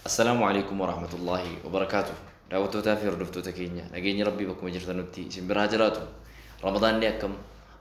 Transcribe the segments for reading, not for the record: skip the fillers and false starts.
Assalamualaikum warahmatullahi wabarakatuh. Daawwattoota fi hordoftoota keenya nageenya rabbii bakkuma jirtanutti isin biraa jiraatu. Ramadaanni akkam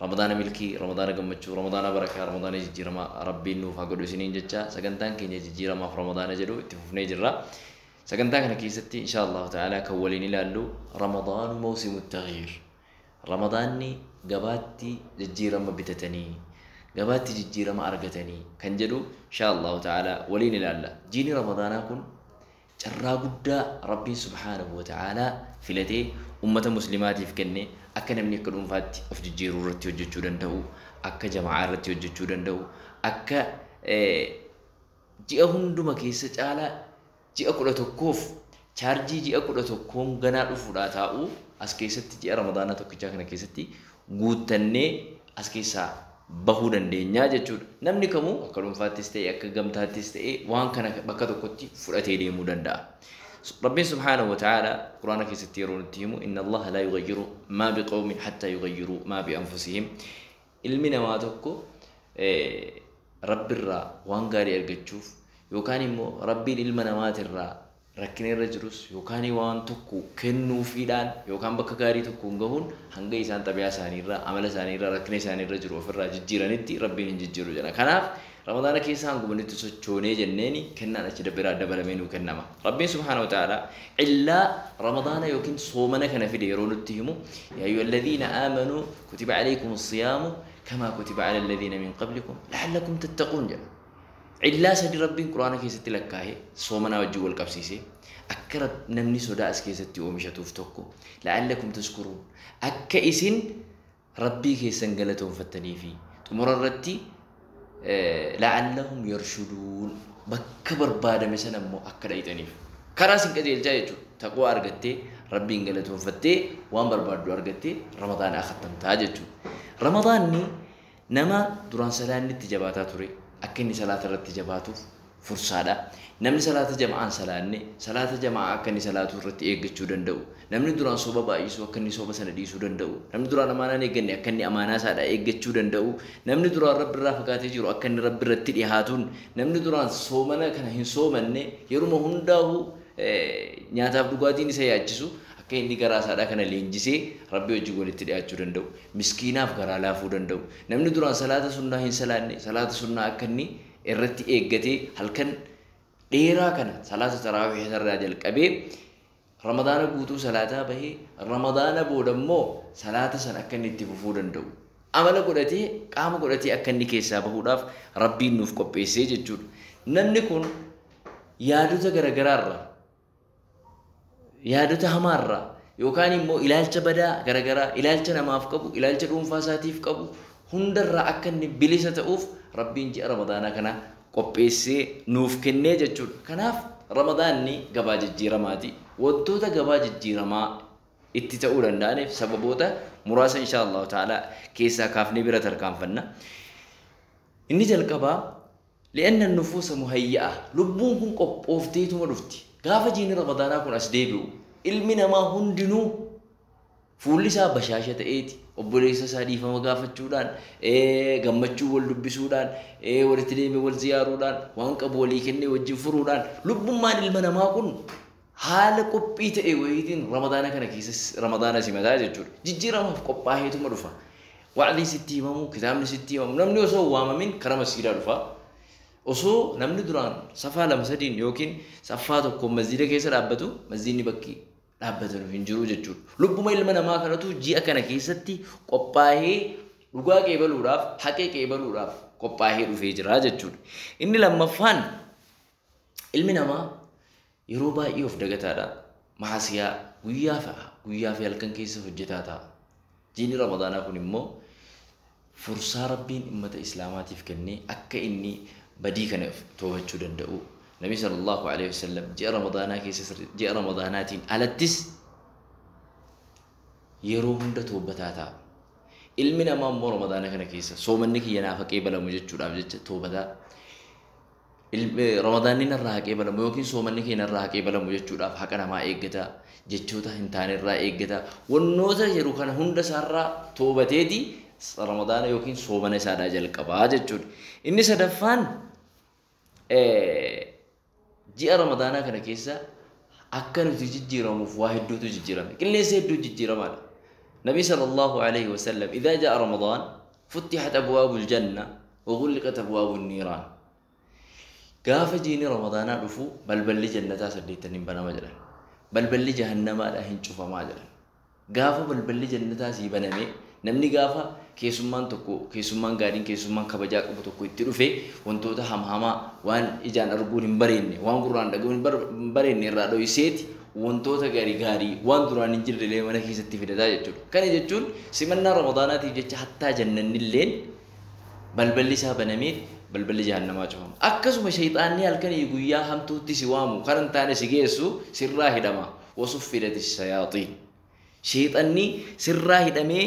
Ramadaana milkii, Ramadaana gammachuu, Ramadaana barakaa, Ramadaana jijjiiramaa rabbiin nuuf haa godhu isiniin jecha sagantaan keenya jijjiiramaaf Ramadaana jedhu itti fufnee jirra. Sagantaa kana keessatti inshaallah ta'ala kan waliin ilaallu Ramadaanu mawsimu taghiir. Ramadaanni gabaatti jijjiirama bitatanii gabaatti jijjiirama argatanii kan jedhu inshaallah ta'ala waliin ilaalla. Jiini Ramadaanaa kun carraa guddaa rabbiin subhaanahu wa ta'ala filatee ummata muslimaatiif kenne akka namni akka dhuunfaatti of jijjiiruu irratti hojjechuu danda'u, akka jama'aa irratti hojjechuu danda'u, akka ji'a hunduma keessa caalaa ji'a 11f chaarjii ji'a 11 ganaa dhufuudhaa taa'u as keessatti ji'a Ramadaanaa tokkichaa kana keessatti guuttannee as keessaa bahuu dandeenya jechuudha. Namni kamuu akka dhuunfaattis ta'e akka gamtaattis ta'e waan kana bakka tokkotti fudhatee deemuu danda'a. Rabbiin subhaanahu wa ta'ala Quraana keessatti yeroo nutti himu inna Allah la yughayyiru ma biqawmin hatta yughayyiru ma bi anfusihim. Ilmi namaa tokko Rabbirraa waan gaarii argachuuf yookaan immoo Rabbiin ilma namaatirraa rakkina irra jirus yookaan waan tokko kennuufiidhaan yookaan bakka gaarii tokkoon gahuun hanga isaan xabiyaa isaaniirraa amala isaaniirraa rakkina isaaniirra jiru ofirraa jijjiiranitti Rabbiin hin jijjiiru jedha. Kanaaf Ramadaana keessa hangumanitti sochoonee jenneeni kennaan achi biraa dabalamee nuu kennama. Rabbiin subhaanahu wa ta'ala illaa Ramadaana yookiin soomana kana fide yeroo nutti himu yaa ayyuhalladhiina aamanuu kutiba alaykumus siyaamu kamaa kutiba alal ladhiina min qablikum la'allakum tattaquun jedha. Illaa sadi Rabbiin Quraana keessatti lakkaa'ee soomana wajjin wal qabsiisee akka namni sodaa as keessatti oomishatuuf tokko la'allakum tashkuruun akka isin Rabbii keessan galatoonfattanii fi xumura irratti la'allahum yarshuduun bakka barbaadame sana immoo akka dhayxaniif karaa isin qajeelchaa jechuudha. Taqwaa argattee Rabbiin galatoonfattee waan barbaaddu argattee Ramadaana akhattamtaa jechuudha. Ramadaanni nama duraan salaanni itti jabaataa ture akka inni salaata irratti jabaatuuf fursaadha. Namni salaata jama'aan salaanne salaata jama'aa akka inni salaatu irratti eeggachuu danda'u. Namni duraan soba baay'isuu akka inni soba sana dhiisuu danda'u. Namni duraan amaanaan eegganne akka inni amaanaa isaadhaa eeggachuu danda'u. Namni duraan Rabbi irraa fagaatee jiru akka inni Rabbi irratti dhiyaatuun namni duraan soomana kana hin soomanne yeruma hundaa'u nyaataaf dhugaatiin isa yaachisu akka inni garaa isaadhaa kana leenjisee Rabbi wajjin walitti dhiyaachuu danda'u. Miskiinaaf garaa laafuu danda'u. Namni duraan salaata sunnaa hin salaanne salaata sunnaa akka inni irratti eeggatee halkan dheeraa kana salaata taraawih irraa jalqabee Ramadaana guutuu salaataa bahee Ramadaana booda immoo salaata san akka inni itti fufuu danda'u. Amala godhatee qaama godhatee akka inni keessaa bahuudhaaf Rabbiin nuuf qopheessee jechuudha. Namni kun yaadota garagaraarraa yaadota hamaarraa yookaan immoo ilaalcha badaa garagaraa ilaalcha namaaf qabu ilaalcha dhuunfaa isaatiif qabu hundarraa akka inni bilisa ta'uuf Rabbiin ji'a Ramadaanaa kana qopheessee nuuf kennee jechuudha. Kanaaf Ramadaanni gabaa jijjiiramaati. Wantoota gabaa jijjiiramaa itti ta'uu danda'aniif sababoota muraasa inshaallah ta'ala keessaa kaafnee bira tarkaanfanna. Inni jalqabaa li'anna nufuusa muhayya'a lubbuun kun qophoofteetuma dhufti. Gaafa jiini Ramadaanaa kun as deebi'u ilmi namaa hundinuu fuulli isaa bashaasha ta'eeti obboleessa isaa dhiifama gaafachuudhaan gammachuu wal dubbisuudhaan walitti deemee wal ziyaaruudhaan waan qabu walii kennee wajjin furuudhaan lubbummaan ilma namaa kun haala qophii ta'e wayiitiin Ramadaana kana keessa Ramadaana simataa jechuudha. Jijjiiramaaf qophaa'eetuma dhufa. Wa'diin sitti himamu kitaabni sitti himamu namni osoo waamamin karaa masjiidaa dhufa. Osoo namni duraan safaa lama sadiin yookiin saffaa tokko masjiida keessa dhaabbatu masjiidni bakki dhaabbatan hin jiru jechuudha. Lubbuma ilma namaa kanatu ji'a kana keessatti qophaa'ee dhugaa qeebaluudhaaf haqee qeebaluudhaaf qophaa'ee dhufee jira jechuudha. Inni lammaffaan ilmi namaa yeroo baay'ee of dagataadha. Maasiyaa guyyaa fi halkan keessa hojjetaa ta'a. Jiini Ramadaanaa kun immoo fursaa Rabbiin ummata Islaamaatiif kennee akka inni badii kana to'achuu danda'u. Nabi sallallahu alaihi wasallam ji'a Ramadaanaa keessa ji'a Ramadaanaatiin alattis yeroo hunda toobataa ta'a. Ilmi namaa immoo Ramadaana kana keessa soomanni kiyya naaf haqee balamu jechuudhaaf jecha toobataa. Ramadaanni narraa haqee balamu yookiin soomanni kiyya narraa haqee balamu jechuudhaaf haqa namaa eeggata. Jechoota hin taane irraa eeggata. Wannoota yeroo kana hunda isaarraa toobateeti Ramadaana yookiin soomana isaadhaa jalqabaa jechuudha. Inni sadaffaan ji'a ramadaanaa kana keessa akka nuti jijjiiramuuf waa hedduutu jijjiirame qilleensa hedduu jijjiiramaadha nabi sallallahu alaihi wasallam idhaa ja'a ramadaan futtihat abwaabul janna wa ghulliqat abwaabun niiraan gaafa jiini ramadaanaa dhufu balballi jannataa 8 banama jedhan balballi jahannamaadha hin cufamaa jedhan gaafa balballi jannataa sii baname namni gaafa keessummaan tokko keessummaan gaariin keessummaan kabajaa qabu tokko itti dhufe wantoota hamhamaa waan ijaan arguun hin bareenne waan gurraan dhagahuun hin bareenne irraa dho'iseeti wantoota gaarii waan duraan hin jirre mana keessatti fidataa jechuudha. Kana jechuun simannaa ramadaanaatiif jecha hattaa jannannilleen balballi isaa banamee balballi jahannamaa cufama. Akkasuma shayxaanni halkanii guyyaa hamtuutti si waamu karan taane si geessu sirraa hidhama wasuffidatis sayaaxiin. Shayxaanni sirraa hidhamee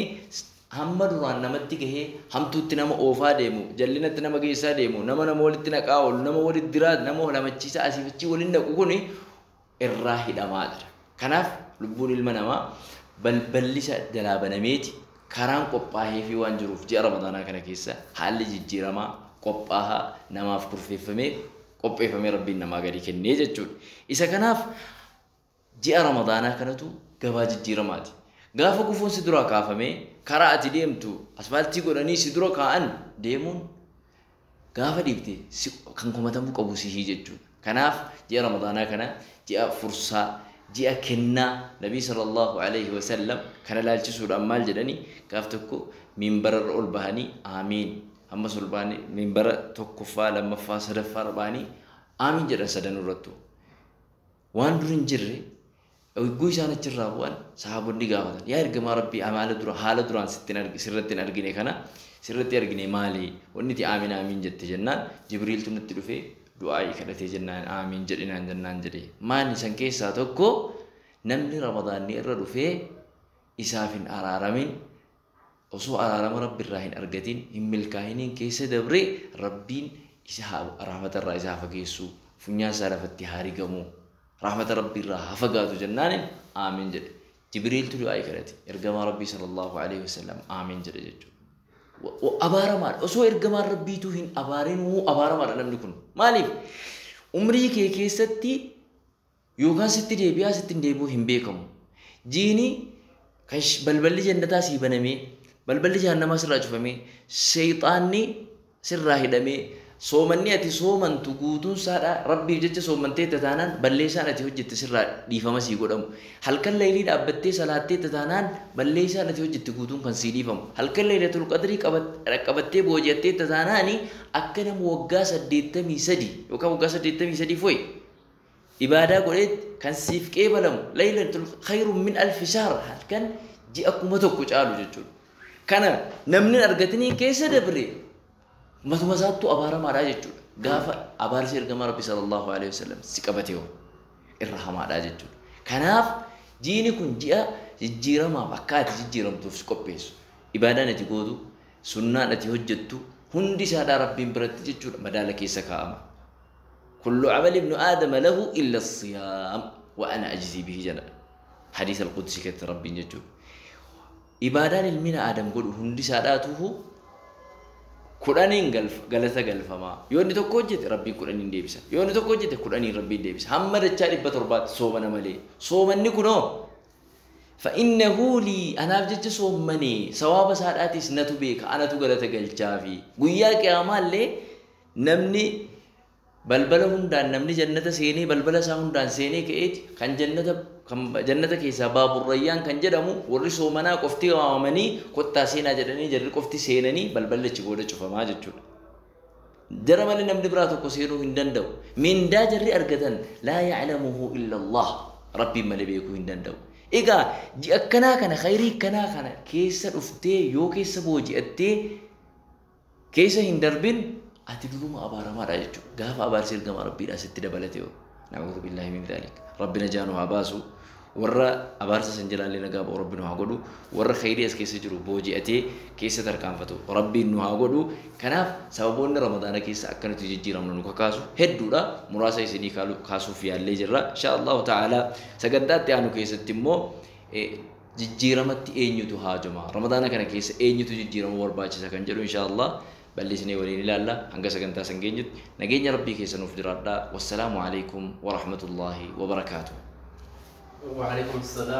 hamma duraan namatti gahee hamtuutti nama oofaa deemu jallinatti nama geessaa deemu nama walitti naqaa oolu nama walitti diraa nama lamachiisa asiifachi waliin naqu kuni irraa hidhamaa jira. Kanaaf lubbuun ilma namaa balballi isaa jalaa banameeti karaan qophaa'ee fi waan jiruuf ji'a ramadaanaa kana keessa haalli jijjiiramaa qophaahaa namaaf qopheeffamee rabbiin namaa gadi kennee jechuudha. Isa kanaaf ji'a ramadaanaa kanatu gabaa jijjiiramaati. Gaafa gufuun si dura kaafamee karaa ati deemtu asfaaltii godhanii si dura kaa'an deemuun gaafa dhiibte kan kumatamuu qabu si jechuudha. Kanaaf ji'a ramadaanaa kana ji'a fursaa ji'a kennaa nabii sallallahu alaihi wasallam kana laalchisuudhaan maal jedhanii gaaf tokko minbararra ol bahanii aamiin ammas ol bahanii minbara tokkoffaa lammaffaa sadaffaa bahanii aamiin jedhan sadan irrattu waan dur hin jirre Ugguu isaan achirraa bu'an sahaabonni gaafatan yaa ergamaa rabbii haala duraan sirratti argine kana sirratti argine maali wanni ti aamin jette jennaan jibriiltu nutti dhufee du'aa kadhatee jennaan aamin jedhinaan jennaan jedhe maani san keessaa tokko namni ramadaanni irra dhufee isaaf hin araaramin osoo araarama rabbiirraa hin argatin hin milkaa'iniin keessa dabre rabbiin isa rahmatarraa isaa fageessu funyaan isaa lafatti haarigamu رحمة ربي الله فقاتو جنان آمين جد جبريل تلو آي كراتي إرقما ربي صلى الله عليه وسلم آمين جد جد وأبارا مال أسو إرقما ربي توهين أبارين هو أبارا مال لم نكن ماليف عمري كي ستي يوغان ستي ديبيا ستي ديبو هم بيكم جيني كش بلبل جنتا سيبنمي بلبل جهنم سراج فمي شيطاني سراهي دمي Soomanni ati soomantu guutuun saadha rabbiif jecha soomantee tataanaan balleessaan ati hojjette sirraa dhiifama sii godhamu. Halkan laylii dhaabbattee salaattee tataanaan balleessaan ati hojjette guutuun kan sii dhiifamu. Halkan laylatul qadrii qabattee booji'attee tataanaani akka nama waggaa 83 yookaan waggaa 83 foyi. Ibaadaa godhee kan siif qeebalamu laylatul khayrun min alfi shahr halkan ji'a kuma tokko caalu jechuudha. Kana namni argatanii keessa dabre matuma saattu abaara maadhaa jechuudha. Gaafa abaarsi ergamaa rabbi sallallahu alaihi wasallam si qabatee irra hamaadhaa jechuudha. Kanaaf jiini kun ji'a jijjiiramaaf akka ati jijjiiramtuuf si qopheessu. Ibaadaan ati gootu, sunnaan ati hojjettu hundi isaadhaa rabbiin biratti jechuudha madaala keessa kaa'ama. Kullu amali ibnu aadama lahu illa as-siyaam wa ana ajzii bihi jala. Hadiis al-Qudsi keessatti rabbiin jechuudha. Ibaadaan ilmi aadam godhu hundi isaadhaatu kudhaniin galata galfama yoonni tokko hojjete rabbiin kudhaniin deebisa yoonni tokko hojjete kudhaniin rabbiin deebisa hamma dachaa 700 soomana malee soomanni kunoo fa innahu li anaaf jecha soomani sawaaba saadhaatis natu beeka anatu galata galchaafi guyyaa qiyamaallee namni balbala hundaan namni jannata seenee balbala isaa hundaan seenee ka'eeti kan jannata keessaa baaburrayyaan kan jedhamu warri soomanaa qofti waamamanii kottaa seenaa jedhanii jarri qofti seenanii balballi achi booda cufamaa jechuudha. Jara malee namni biraa tokko seenuu hin danda'u. Mindaa jarri argatan laa ya'lamuhu illa Allah rabbiin malee beekuu hin danda'u. Egaa ji'a akkanaa kana khayrii akkanaa kana keessa dhuftee yoo keessa booji'attee keessa hin darbin ati duruma abaaramaadha jechuudha. Gaafa abaarsi ergamaa rabbiidhaa sitti dabalate yoo na'uudhu billahi min dhalik rabbina jaanu haa baasu warra abaarsa san jalaallee nagaa ba'u rabbi nu haa godhu warra khayrii as keessa jiru booji'atee keessa tarkaanfatu rabbiin nu haa godhu. Kanaaf sababoonni ramadaana keessa akkanatti jijjiiramnu nu kakaasu hedduudha. Muraasa isinii kaasuuf yaallee jirra insha Allah ta'ala. Sagantaatti aanu keessatti immoo jijjiiramatti eenyutu haajama ramadaana kana keessa eenyutu jijjiirama barbaachisa kan jedhu insha Allah bal'isnee waliin ilaalla hanga sagantaa san geenyutti nageenya rabbii keessa nuuf jiraadhaa. Wassalaamu alaikum wa rahmatullaahi wa barakaatuh. وعليكم السلام.